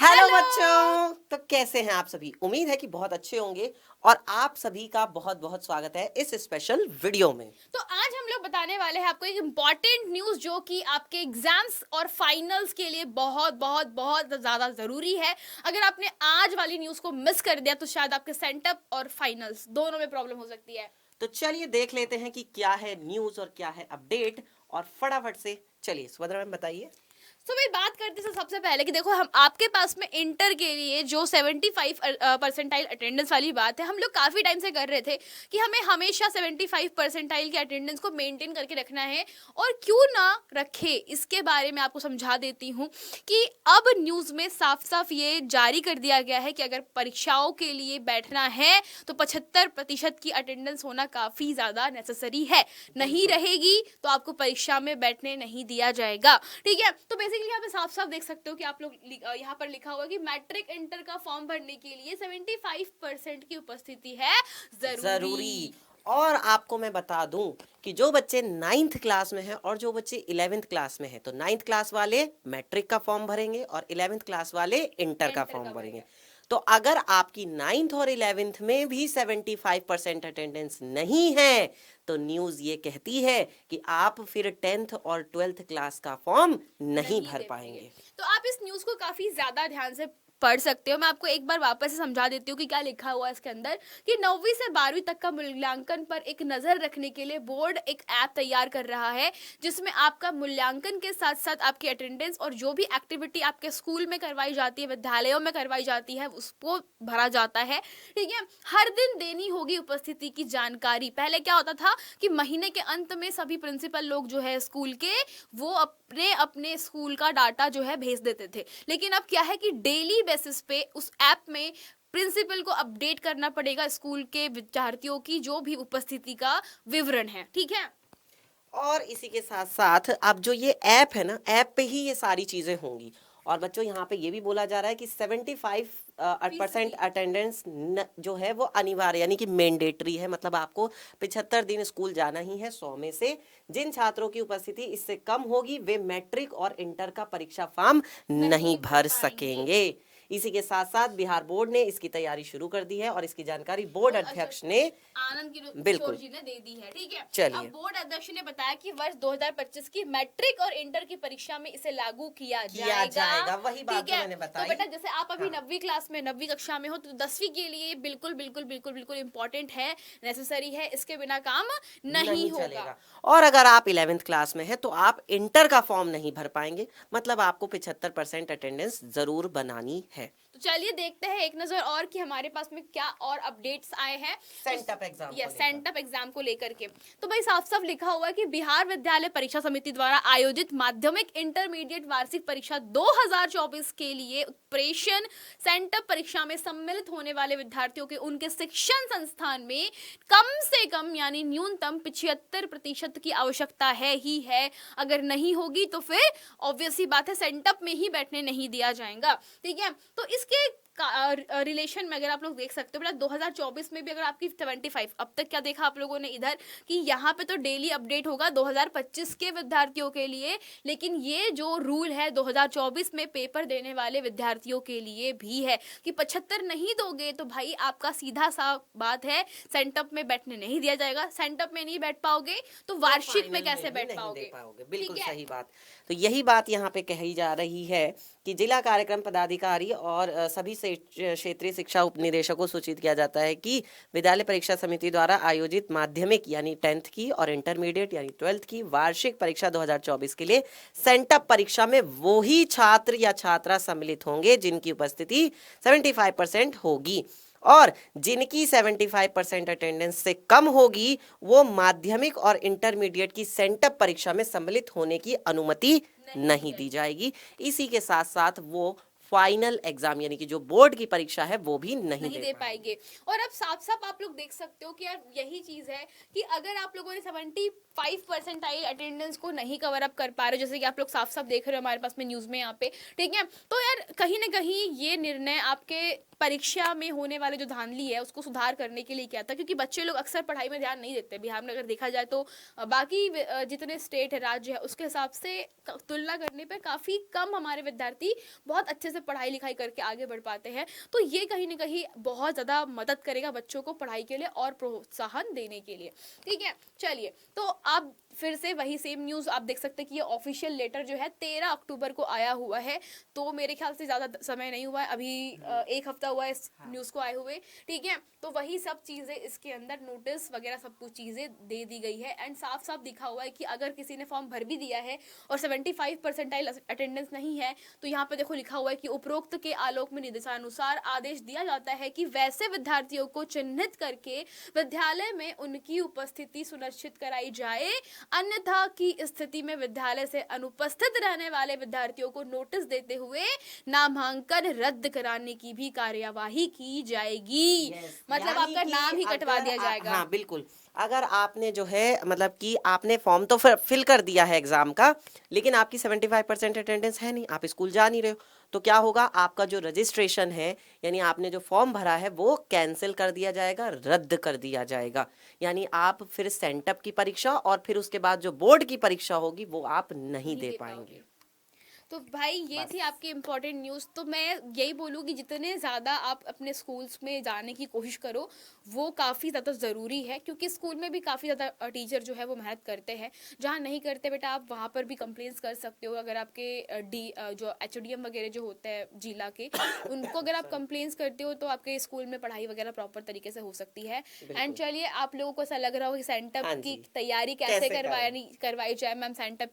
Hello hello. बच्चों, तो कैसे हैं आप सभी? उम्मीद है कि बहुत अच्छे होंगे। और आप सभी का बहुत बहुत स्वागत है इस स्पेशल वीडियो में। तो आज हम लोग बताने वाले हैं आपको एक इम्पॉर्टेंट न्यूज़ जो कि आपके एग्जाम्स और फाइनल्स के लिए बहुत बहुत बहुत ज़्यादा ज़रूरी है। अगर आपने आज वाली न्यूज़ को मिस कर दिया तो शायद आपके सेंटअप और फाइनल्स दोनों में प्रॉब्लम हो सकती है। तो चलिए देख लेते हैं कि क्या है न्यूज़ और क्या है अपडेट। और फटाफट से चलिए सुभद्रा मैम बताइए। तो भाई बात करते हैं सबसे पहले कि देखो हम आपके पास में इंटर के लिए जो 75 परसेंटाइल अटेंडेंस वाली बात है, हम लोग काफ़ी टाइम से कर रहे थे कि हमें हमेशा 75 परसेंटाइल के अटेंडेंस को मेंटेन करके रखना है। और क्यों ना रखे इसके बारे में आपको समझा देती हूँ कि अब न्यूज़ में साफ साफ ये जारी कर दिया गया है कि अगर परीक्षाओं के लिए बैठना है तो 75% की अटेंडेंस होना काफ़ी ज़्यादा नेसेसरी है। नहीं रहेगी तो आपको परीक्षा में बैठने नहीं दिया जाएगा। ठीक है, तो बेसिकली यहाँ पे साफ साफ देख सकते हो कि आप लोग यहाँ पर लिखा हुआ कि मैट्रिक इंटर का फॉर्म भरने के लिए 75% की उपस्थिति है जरूरी। जरूरी। और आपको मैं बता दूं कि जो बच्चे 9th क्लास में हैं और जो बच्चे 11th क्लास में हैं, तो 9th क्लास वाले मैट्रिक का फॉर्म भरेंगे और 11th क्लास वाले इंटर का इंटर फॉर्म का भरेंगे। भरेंगे। तो अगर आपकी 9th और 11th में भी 75% अटेंडेंस नहीं है तो न्यूज़ ये कहती है कि आप फिर 10th और 12th क्लास का फॉर्म नहीं नहीं भर दे पाएंगे। पाएंगे। तो आप इस न्यूज को काफी ज्यादा ध्यान से पढ़ सकते हो। मैं आपको एक बार वापस से समझा देती हूँ कि क्या लिखा हुआ है इसके अंदर कि 9वीं से 12वीं तक का मूल्यांकन पर एक नजर रखने के लिए बोर्ड एक ऐप तैयार कर रहा है जिसमें आपका मूल्यांकन के साथ साथ आपकी अटेंडेंस और जो भी एक्टिविटी आपके स्कूल में करवाई जाती है, विद्यालयों में करवाई जाती है, उसको भरा जाता है। ठीक है, हर दिन देनी होगी उपस्थिति की जानकारी। पहले क्या होता था कि महीने के अंत में सभी प्रिंसिपल लोग जो है स्कूल के वो अपने अपने स्कूल का डाटा जो है भेज देते थे, लेकिन अब क्या है कि डेली बेसिस पे उस ऐप में प्रिंसिपल को अपडेट करना पड़ेगा स्कूल के विद्यार्थियों की जो भी उपस्थिति का विवरण है। ठीक है, और इसी के साथ साथ अब जो ये ऐप है ना, ऐप पे ही ये सारी चीजें होंगी। और बच्चों यहाँ पे ये भी बोला जा रहा है कि 75% फीसदी अटेंडेंस जो है वो अनिवार्य यानी कि मैंडेटरी है। मतलब आपको 75 दिन स्कूल जाना ही है 100 में से। जिन छात्रों की उपस्थिति इससे कम होगी वे मैट्रिक और इंटर का परीक्षा फॉर्म नहीं नहीं भर भर पाएंगे। सकेंगे। इसी के साथ साथ बिहार बोर्ड ने इसकी तैयारी शुरू कर दी है और इसकी जानकारी बोर्ड अध्यक्ष ने आनंद किशोर बिल्कुल। जी ने दे दी है। ठीक है, अब चलिए। बोर्ड अध्यक्ष ने बताया कि वर्ष 2025 की मैट्रिक और इंटर की परीक्षा में इसे लागू किया जाएगा। वही बात ठीक जो है, मैंने तो बताई। बेटा जैसे आप अभी हाँ। 9वीं क्लास में 9वीं कक्षा में हो तो 10वीं के लिए बिल्कुल बिल्कुल बिल्कुल बिल्कुल इंपॉर्टेंट है, नेसेसरी है, इसके बिना काम नहीं नहीं होगा। चलेगा। और अगर आप 11th क्लास में हैं तो आप इंटर का फॉर्म नहीं भर पाएंगे। मतलब आपको 75% अटेंडेंस जरूर बनानी है। तो चलिए देखते हैं एक नजर और कि हमारे पास में क्या और अपडेट्स आए हैं। सेंटअप एग्जाम को यस, लेकर। सेंटअप एग्जाम को लेकर के तो भाई साफ साफ लिखा हुआ है कि बिहार विद्यालय परीक्षा समिति द्वारा आयोजित माध्यमिक इंटरमीडिएट वार्षिक परीक्षा 2024 के लिए उत्प्रेषण सेंटअप परीक्षा में सम्मिलित होने वाले विद्यार्थियों के उनके शिक्षण संस्थान में कम से कम यानी न्यूनतम 75% की आवश्यकता है ही है। अगर नहीं होगी तो फिर ऑब्वियस ही बात है सेंटअप में ही बैठने नहीं दिया जाएगा। ठीक है, तो इसके रिलेशन में अगर आप लोग देख सकते हो बेटा 2024 में भी अगर आपकी 75, अब तक क्या देखा आप लोगों ने इधर कि यहाँ पे तो डेली अपडेट होगा 2025 के विद्यार्थियों के लिए, लेकिन ये जो रूल है 2024 में पेपर देने वाले विद्यार्थियों के लिए भी है कि 75 नहीं दोगे तो भाई आपका सीधा सा बात है सेंटअप में बैठने नहीं दिया जाएगा। सेंटअप में नहीं बैठ पाओगे तो वार्षिक में फाइनल कैसे भी बैठ नहीं दे पाओगे। पाओगे। बिल्कुल ठीक है, सही बात। तो यही बात यहाँ पे कही जा रही है कि जिला कार्यक्रम पदाधिकारी और सभी क्षेत्रीय शिक्षा उपनिदेशकों को सूचित किया जाता है कि विद्यालय परीक्षा समिति द्वारा आयोजित माध्यमिक यानी 10th की और इंटरमीडिएट यानी 12th की वार्षिक परीक्षा 2024 के लिए सेंटअप परीक्षा में वो ही छात्र या छात्रा सम्मिलित होंगे जिनकी उपस्थिति 75% होगी। और जिनकी 75% अटेंडेंस से कम होगी वो माध्यमिक और इंटरमीडिएट की सेंटअप परीक्षा में सम्मिलित होने की अनुमति नहीं दी जाएगी। इसी के साथ साथ वो फाइनल एग्जाम यानी कि जो बोर्ड की परीक्षा है वो भी नहीं नहीं दे दे पाएंगे। पाएंगे। और अब साफ साफ आप लोग देख सकते हो कि यार यही चीज है कि अगर आप लोगों ने 75% अटेंडेंस को नहीं कवर अप कर पा रहे, जैसे कि आप लोग साफ साफ देख रहे हो हमारे पास में न्यूज में यहाँ पे, ठीक है, तो यार कहीं ना कहीं ये निर्णय आपके परीक्षा में होने वाले जो धांधली है उसको सुधार करने के लिए किया था, क्योंकि बच्चे लोग अक्सर पढ़ाई में ध्यान नहीं देते। बिहार में अगर देखा जाए तो बाकी जितने स्टेट है, राज्य है, उसके हिसाब से तुलना करने पर काफी कम हमारे विद्यार्थी बहुत अच्छे से से पढ़ाई लिखाई करके आगे बढ़ पाते हैं। तो ये कहीं ना कहीं बहुत ज़्यादा मदद करेगा बच्चों को पढ़ाई के लिए और प्रोत्साहन देने के लिए। ठीक है, चलिए, तो अब फिर से वही सेम न्यूज़ आप देख सकते हैं कि ये ऑफिशियल लेटर जो है 13 अक्टूबर को आया हुआ है। तो मेरे ख्याल से ज़्यादा समय नहीं हुआ है, अभी 1 हफ्ता हुआ है इस न्यूज़ को आए हुए। ठीक है, तो वही सब चीज़ें इसके अंदर नोटिस वगैरह सब कुछ चीज़ें दे दी गई है एंड साफ साफ दिखा हुआ है कि अगर किसी ने फॉर्म भर भी दिया है और 75 परसेंटाइल अटेंडेंस नहीं है, तो यहाँ पे देखो लिखा हुआ है कि उपरोक्त के आलोक में निर्देशानुसार आदेश दिया जाता है कि वैसे विद्यार्थियों को चिन्हित करके विद्यालय में उनकी उपस्थिति सुनिश्चित कराई जाए, अन्यथा की स्थिति में विद्यालय से अनुपस्थित रहने वाले विद्यार्थियों को नोटिस देते हुए नामांकन रद्द कराने की भी कार्यवाही की जाएगी। मतलब यानी आपका कि नाम ही कटवा अगर दिया जाएगा। हाँ बिल्कुल, अगर आपने जो है मतलब कि आपने फॉर्म तो फिल कर दिया है एग्जाम का, लेकिन आपकी 75% अटेंडेंस है नहीं, आप स्कूल जा नहीं रहे हो, तो क्या होगा, आपका जो रजिस्ट्रेशन है यानी आपने जो फॉर्म भरा है वो कैंसिल कर दिया जाएगा, रद्द कर दिया जाएगा। यानी आप फिर सेंटअप की परीक्षा और फिर उसके बाद जो बोर्ड की परीक्षा होगी वो आप नहीं दे पाएंगे। तो भाई ये थी आपकी इम्पोर्टेंट न्यूज़। तो मैं यही बोलूँगी जितने ज़्यादा आप अपने स्कूल्स में जाने की कोशिश करो वो काफ़ी ज़्यादा ज़रूरी है, क्योंकि स्कूल में भी काफ़ी ज़्यादा टीचर जो है वो मेहनत करते हैं। जहाँ नहीं करते बेटा आप वहाँ पर भी कंप्लेंट्स कर सकते हो। अगर आपके जो HODM वगैरह जो होते हैं जिला के उनको अगर आप कंप्लेंट्स करते हो तो आपके स्कूल में पढ़ाई वगैरह प्रॉपर तरीके से हो सकती है। एंड चलिए, आप लोगों को ऐसा लग रहा हो कि सेंटअप हाँ की जी, तैयारी कैसे कैसे करें? करवाई जाए। मैम सेंटअप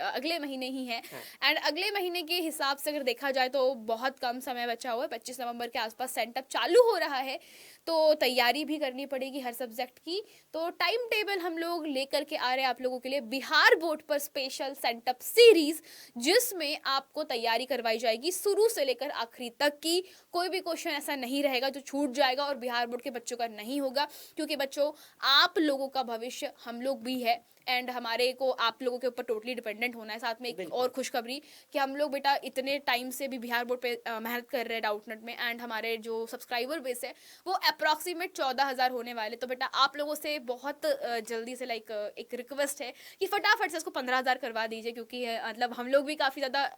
अगले महीने ही है एंड अगले महीने के हिसाब से अगर देखा जाए तो बहुत कम समय बचा हुआ है। 25 नवंबर के आसपास सेंटअप चालू हो रहा है, तो तैयारी भी करनी पड़ेगी हर सब्जेक्ट की। तो टाइम टेबल हम लोग लेकर के आ रहे हैं आप लोगों के लिए बिहार बोर्ड पर स्पेशल सेंटअप सीरीज, जिसमें आपको तैयारी करवाई जाएगी शुरू से लेकर आखिरी तक की। कोई भी क्वेश्चन ऐसा नहीं रहेगा जो छूट जाएगा और बिहार बोर्ड के बच्चों का नहीं होगा, क्योंकि बच्चों आप लोगों का भविष्य हम लोग भी है एंड हमारे को आप लोगों के ऊपर टोटली डिपेंडेंट होना है। साथ में एक और खुशखबरी कि हम लोग बेटा इतने टाइम से भी बिहार बोर्ड पे मेहनत कर रहे हैं डाउटनेट में एंड हमारे जो सब्सक्राइबर बेस है वो अप्रॉक्सीमेट 14,000 होने वाले। तो बेटा आप लोगों से बहुत जल्दी से एक रिक्वेस्ट है कि फटाफट से इसको 15,000 करवा दीजिए, क्योंकि मतलब हम लोग भी काफ़ी ज़्यादा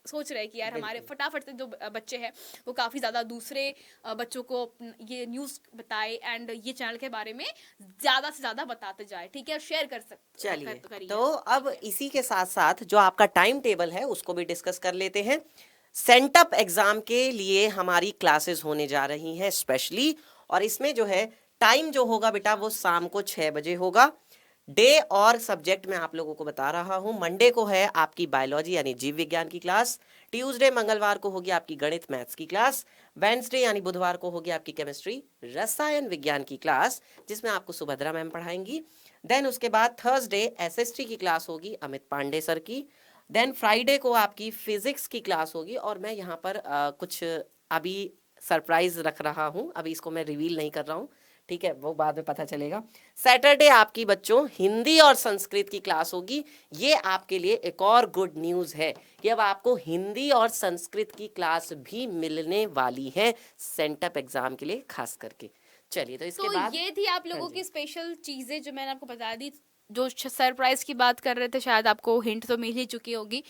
सोच रहे हैं कि यार हमारे फटाफट से जो बच्चे हैं वो काफ़ी ज़्यादा दूसरे बच्चों को ये न्यूज़ बताए एंड ये चैनल के बारे में ज़्यादा से ज़्यादा बताते जाए। ठीक है, शेयर कर सकते चलिए, तो अब इसी के साथ साथ जो आपका टाइम टेबल है उसको भी डिस्कस कर लेते हैं। सेंटअप एग्जाम के लिए हमारी क्लासेस होने जा रही हैं स्पेशली, और इसमें जो है टाइम जो होगा बेटा वो शाम को 6 बजे होगा। डे और सब्जेक्ट मैं आप लोगों को बता रहा हूँ। मंडे को है आपकी बायोलॉजी यानी जीव विज्ञान की क्लास, ट्यूसडे मंगलवार को होगी आपकी गणित मैथ्स की क्लास, वेंसडे यानी बुधवार को होगी आपकी केमिस्ट्री रसायन विज्ञान की क्लास जिसमें आपको सुभद्रा मैम पढ़ाएंगी। देन उसके बाद थर्सडे SST की क्लास होगी अमित पांडे सर की। देन फ्राइडे को आपकी फिजिक्स की क्लास होगी, और मैं यहाँ पर कुछ अभी सरप्राइज रख रहा हूँ, अभी इसको मैं रिवील नहीं कर रहा हूँ, ठीक है, वो बाद में पता चलेगा। सैटरडे आपकी बच्चों हिंदी और संस्कृत की क्लास होगी। ये आपके लिए एक और गुड न्यूज़ है कि अब आपको हिंदी और संस्कृत की क्लास भी मिलने वाली है सेंटअप एग्जाम के लिए खास करके। चलिए, तो इसके बाद ये थी आप लोगों की स्पेशल चीजें जो मैंने आपको बता दी। जो सरप्राइज की बात कर रहे थे शायद आपको हिंट तो मिल ही चुकी होगी।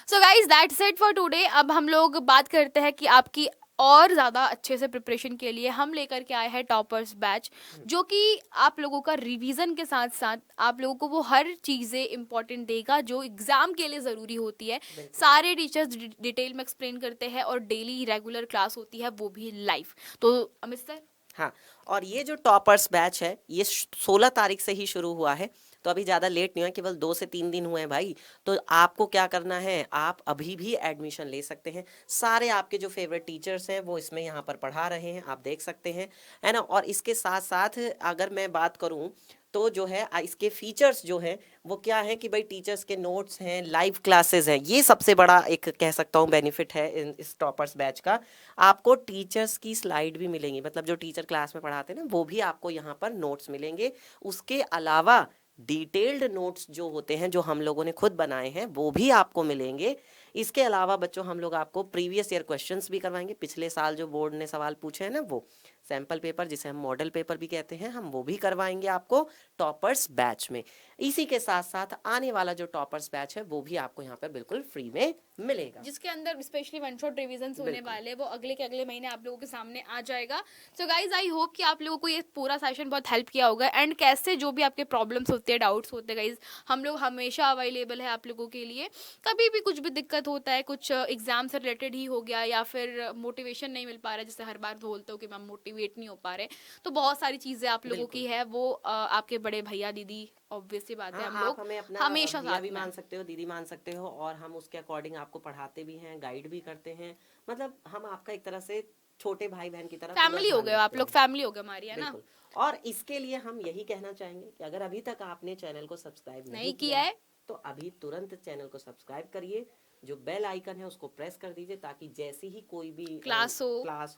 So guys that's it for today. अब हम लोग बात करते हैं कि आपकी और ज़्यादा अच्छे से प्रिपरेशन के लिए हम लेकर के आए हैं टॉपर्स बैच, जो कि आप लोगों का रिवीजन के साथ साथ आप लोगों को वो हर चीज़ें इंपॉर्टेंट देगा जो एग्ज़ाम के लिए ज़रूरी होती है। सारे टीचर्स डिटेल में एक्सप्लेन करते हैं और डेली रेगुलर क्लास होती है, वो भी लाइव। तो अमित सर, हाँ, और ये जो टॉपर्स बैच है ये 16 तारीख से ही शुरू हुआ है, तो अभी ज़्यादा लेट नहीं हुआ, केवल 2 से 3 दिन हुए हैं भाई। तो आपको क्या करना है, आप अभी भी एडमिशन ले सकते हैं। सारे आपके जो फेवरेट टीचर्स हैं वो इसमें यहाँ पर पढ़ा रहे हैं, आप देख सकते हैं, है ना। और इसके साथ साथ अगर मैं बात करूँ तो जो है इसके फीचर्स जो हैं वो क्या है कि भाई टीचर्स के नोट्स हैं, लाइव क्लासेस हैं, ये सबसे बड़ा एक कह सकता हूँ बेनिफिट है इस टॉपर्स बैच का। आपको टीचर्स की स्लाइड भी मिलेंगी, मतलब जो टीचर क्लास में पढ़ाते हैं ना वो भी आपको यहाँ पर नोट्स मिलेंगे। उसके अलावा डिटेल्ड नोट्स जो होते हैं जो हम लोगों ने खुद बनाए हैं वो भी आपको मिलेंगे। इसके अलावा बच्चों हम लोग आपको प्रीवियस ईयर क्वेश्चंस भी करवाएंगे। पिछले साल जो बोर्ड ने सवाल पूछे हैं ना, वो सैंपल पेपर जिसे हम मॉडल पेपर भी कहते हैं, हम वो भी करवाएंगे आपको टॉपर्स बैच में। इसी के साथ साथ आने वाला जो टॉपर्स बैच है वो भी आपको यहाँ पे बिल्कुल फ्री में मिलेगा, जिसके अंदर स्पेशली वन शॉट रिविजन होने वाले हैं, वो अगले के अगले महीने आप लोगों के सामने आ जाएगा। सो गाइज आई होप कि आप लोगों को ये पूरा सेशन बहुत हेल्प किया होगा। एंड कैसे जो भी आपके प्रॉब्लम्स होते हैं, डाउट्स होते हैं गाइज, हम लोग हमेशा अवेलेबल है आप लोगों के लिए। कभी भी कुछ भी दिक्कत होता है, कुछ एग्जाम से रिलेटेड ही हो गया या फिर मोटिवेशन नहीं मिल पा रहा है, जैसे हर बार बोलते हो कि मैम मोटिवेट नहीं हो पा रहे, तो बहुत सारी चीज़ें आप लोगों की है वो आपके बड़े भैया दीदी, ऑब्वियस सी बात है, हम आप लोग हमें अपना हमेशा भैया साथ भी में मान सकते हो, दीदी मान सकते हो, और हम उसके अकॉर्डिंग आपको पढ़ाते भी हैं, गाइड भी करते हैं। मतलब हम आपका एक तरह से छोटे भाई बहन की तरह पूरा फैमिली हो ध्यान गए हो आप रखते लोग, हैं। फैमिली हो गए हमारी, है ना। बिल्कुल। और इसके लिए हम यही कहना चाहेंगे कि अगर अभी तक आपने चैनल को सब्सक्राइब नहीं नहीं किया किया है तो अभी तुरंत चैनल को सब्सक्राइब करिए, जो बेल आइकन है उसको प्रेस कर दीजिए, ताकि जैसे ही कोई भी क्लास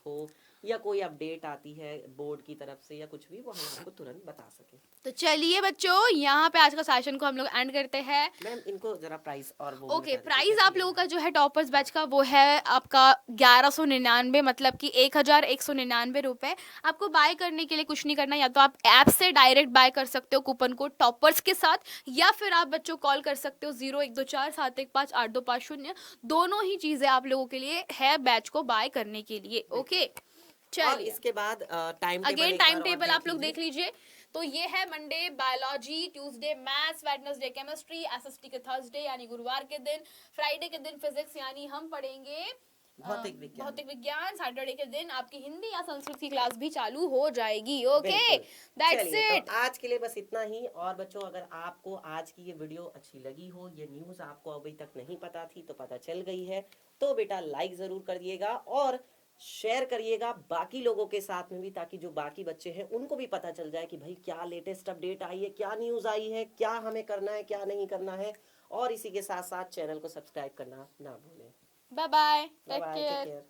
हो या कोई अपडेट आती है बोर्ड की तरफ से या कुछ भी, वो हम आपको तुरंत बता सके। तो चलिए बच्चों, यहाँ पे आज का सेशन को हम लोग एंड करते हैं। मैम इनको जरा प्राइस और वो भी ओके, बता दीजिए, प्राइस कैसे आप लोगों लेना का है। जो है टॉपर्स बैच का वो है आपका 1199, मतलब कि 1199 रुपए। आपको बाय करने के लिए कुछ नहीं करना, या तो आप ऐप से डायरेक्ट बाय कर सकते हो कूपन कोड टॉपर्स के साथ, या फिर आप बच्चों कॉल कर सकते हो 0124715850। दोनों ही चीजें आप लोगों के लिए है बैच को बाय करने के लिए। ओके और चलिए, इसके बाद टाइम टेबल अगेन एक टाइम बार और टेबल आप लोग लीजिए। देख लीजिए। तो ये है Monday biology, Tuesday maths, Wednesday chemistry, SST के थर्सडे यानी गुरुवार के दिन, फ्राइडे के दिन फिजिक्स यानी हम पढ़ेंगे भौतिक विज्ञान, सैटरडे के दिन आपकी हिंदी या संस्कृत की क्लास भी चालू हो जाएगी। ओके, दैट्स चलिए इट। तो आज के लिए बस इतना ही। और बच्चों अगर आपको आज की ये वीडियो अच्छी लगी हो, ये न्यूज़ आपको अभी तक नहीं पता थी तो पता चल गई है, तो बेटा लाइक ज़रूर कर दिएगा और शेयर करिएगा बाकी लोगों के साथ में भी, ताकि जो बाकी बच्चे हैं उनको भी पता चल जाए कि भाई क्या लेटेस्ट अपडेट आई है, क्या न्यूज़ आई है, क्या हमें करना है, क्या नहीं करना है। और इसी के साथ साथ चैनल को सब्सक्राइब करना ना भूलें। Bye bye, bye take bye, take care. Care.